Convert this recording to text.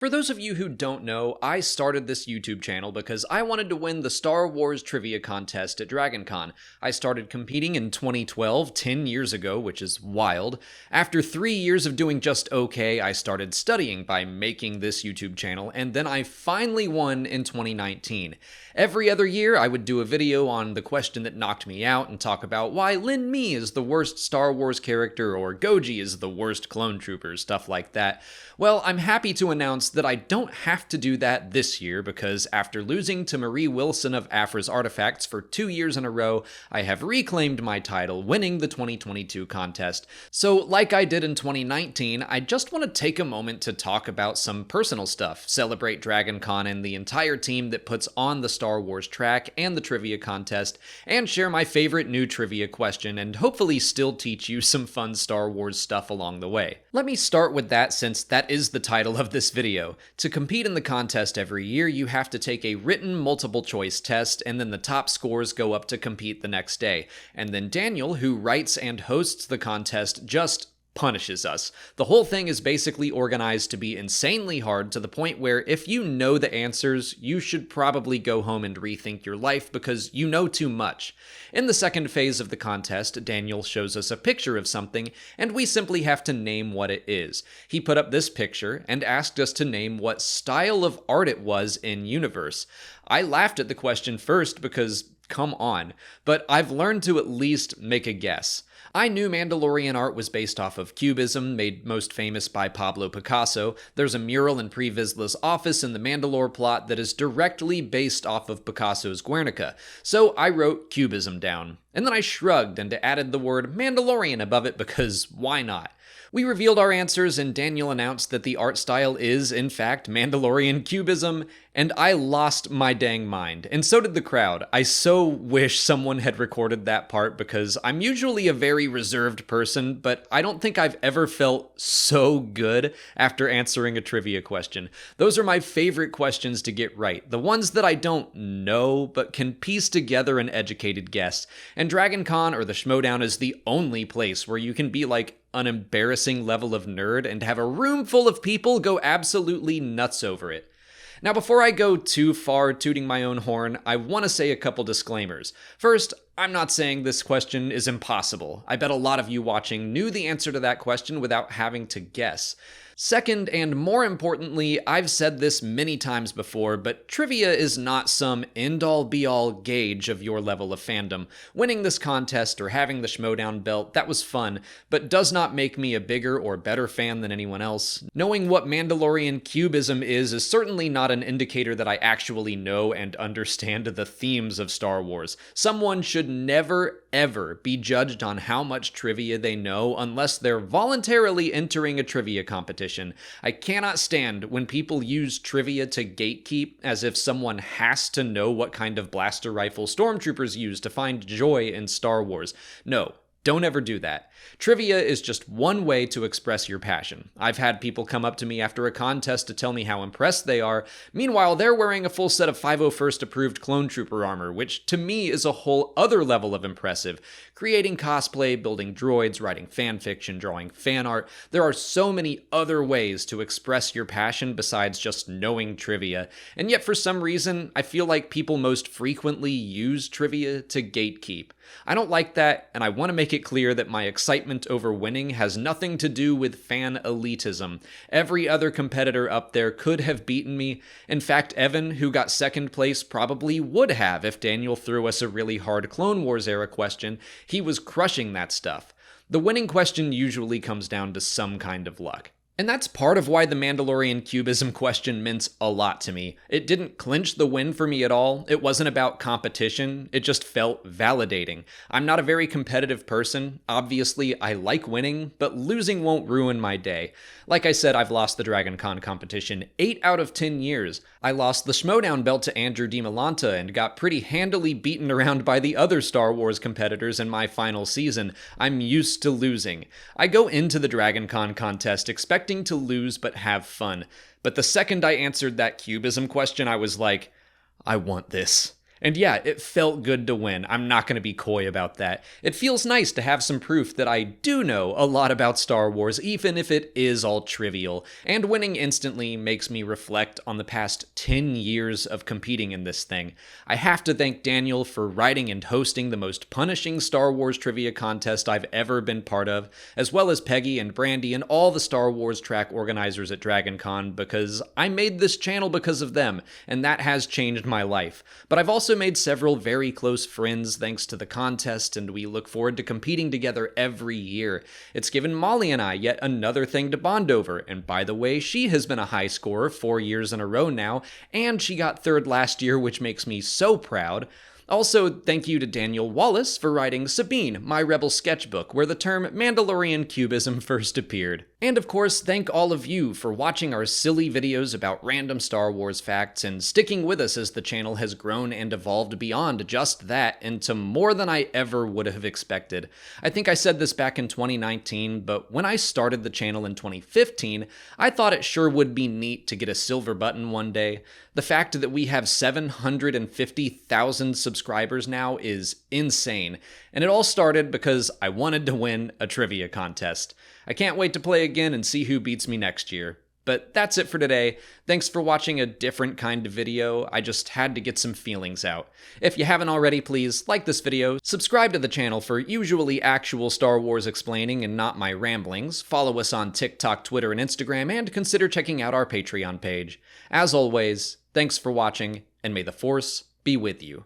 For those of you who don't know, I started this YouTube channel because I wanted to win the Star Wars trivia contest at DragonCon. I started competing in 2012, 10 years ago, which is wild. After 3 years of doing just okay, I started studying by making this YouTube channel, and then I finally won in 2019. Every other year, I would do a video on the question that knocked me out and talk about why Lin Mi is the worst Star Wars character or Goji is the worst clone trooper, stuff like that. Well, I'm happy to announce that I don't have to do that this year because after losing to Marie Wilson of Afra's Artifacts for 2 years in a row, I have reclaimed my title, winning the 2022 contest. So, like I did in 2019, I just want to take a moment to talk about some personal stuff, celebrate DragonCon and the entire team that puts on the Star Wars track and the trivia contest, and share my favorite new trivia question and hopefully still teach you some fun Star Wars stuff along the way. Let me start with that since that is the title of this video. To compete in the contest every year, you have to take a written multiple choice test, and then the top scores go up to compete the next day. And then Daniel, who writes and hosts the contest, just punishes us. The whole thing is basically organized to be insanely hard to the point where if you know the answers, you should probably go home and rethink your life because you know too much. In the second phase of the contest, Daniel shows us a picture of something, and we simply have to name what it is. He put up this picture and asked us to name what style of art it was in universe. I laughed at the question first because, come on, but I've learned to at least make a guess. I knew Mandalorian art was based off of Cubism, made most famous by Pablo Picasso. There's a mural in Pre Vizsla's office in the Mandalore plot that is directly based off of Picasso's Guernica, so I wrote Cubism down. And then I shrugged and added the word Mandalorian above it because why not? We revealed our answers and Daniel announced that the art style is, in fact, Mandalorian Cubism, and I lost my dang mind. And so did the crowd. I so wish someone had recorded that part because I'm usually a very reserved person, but I don't think I've ever felt so good after answering a trivia question. Those are my favorite questions to get right, the ones that I don't know but can piece together an educated guess. And DragonCon or the Schmodown is the only place where you can be like an embarrassing level of nerd and have a room full of people go absolutely nuts over it. Now, before I go too far tooting my own horn, I want to say a couple disclaimers. First, I'm not saying this question is impossible. I bet a lot of you watching knew the answer to that question without having to guess. Second, and more importantly, I've said this many times before, but trivia is not some end-all be-all gauge of your level of fandom. Winning this contest or having the Schmodown belt, that was fun, but does not make me a bigger or better fan than anyone else. Knowing what Mandalorian Cubism is certainly not an indicator that I actually know and understand the themes of Star Wars. Someone should never, ever be judged on how much trivia they know unless they're voluntarily entering a trivia competition. I cannot stand when people use trivia to gatekeep as if someone has to know what kind of blaster rifle stormtroopers use to find joy in Star Wars. No. Don't ever do that. Trivia is just one way to express your passion. I've had people come up to me after a contest to tell me how impressed they are. Meanwhile, they're wearing a full set of 501st approved clone trooper armor, which to me is a whole other level of impressive. Creating cosplay, building droids, writing fanfiction, drawing fan art. There are so many other ways to express your passion besides just knowing trivia. And yet for some reason, I feel like people most frequently use trivia to gatekeep. I don't like that, and I want to make it clear that my excitement over winning has nothing to do with fan elitism. Every other competitor up there could have beaten me. In fact, Evan, who got second place, probably would have if Daniel threw us a really hard Clone Wars era question. He was crushing that stuff. The winning question usually comes down to some kind of luck. And that's part of why the Mandalorian Cubism question meant a lot to me. It didn't clinch the win for me at all. It wasn't about competition. It just felt validating. I'm not a very competitive person. Obviously, I like winning, but losing won't ruin my day. Like I said, I've lost the DragonCon competition 8 out of 10 years. I lost the Schmodown belt to Andrew DiMolanta and got pretty handily beaten around by the other Star Wars competitors in my final season. I'm used to losing. I go into the DragonCon contest expecting to lose but have fun. But the second I answered that Cubism question, I was like, I want this. And yeah, it felt good to win. I'm not going to be coy about that. It feels nice to have some proof that I do know a lot about Star Wars, even if it is all trivial. And winning instantly makes me reflect on the past 10 years of competing in this thing. I have to thank Daniel for writing and hosting the most punishing Star Wars trivia contest I've ever been part of, as well as Peggy and Brandy and all the Star Wars track organizers at DragonCon, because I made this channel because of them, and that has changed my life. But I've also made several very close friends thanks to the contest, and we look forward to competing together every year. It's given Molly and I yet another thing to bond over, and by the way, she has been a high scorer 4 years in a row now, and she got third last year, which makes me so proud. Also, thank you to Daniel Wallace for writing Sabine, My Rebel Sketchbook, where the term Mandalorian cubism first appeared. And of course, thank all of you for watching our silly videos about random Star Wars facts and sticking with us as the channel has grown and evolved beyond just that into more than I ever would have expected. I think I said this back in 2019, but when I started the channel in 2015, I thought it sure would be neat to get a silver button one day. The fact that we have 750,000 subscribers now is insane, and it all started because I wanted to win a trivia contest. I can't wait to play again and see who beats me next year. But that's it for today. Thanks for watching a different kind of video. I just had to get some feelings out. If you haven't already, please like this video, subscribe to the channel for usually actual Star Wars explaining and not my ramblings, follow us on TikTok, Twitter, and Instagram, and consider checking out our Patreon page. As always, thanks for watching, and may the Force be with you.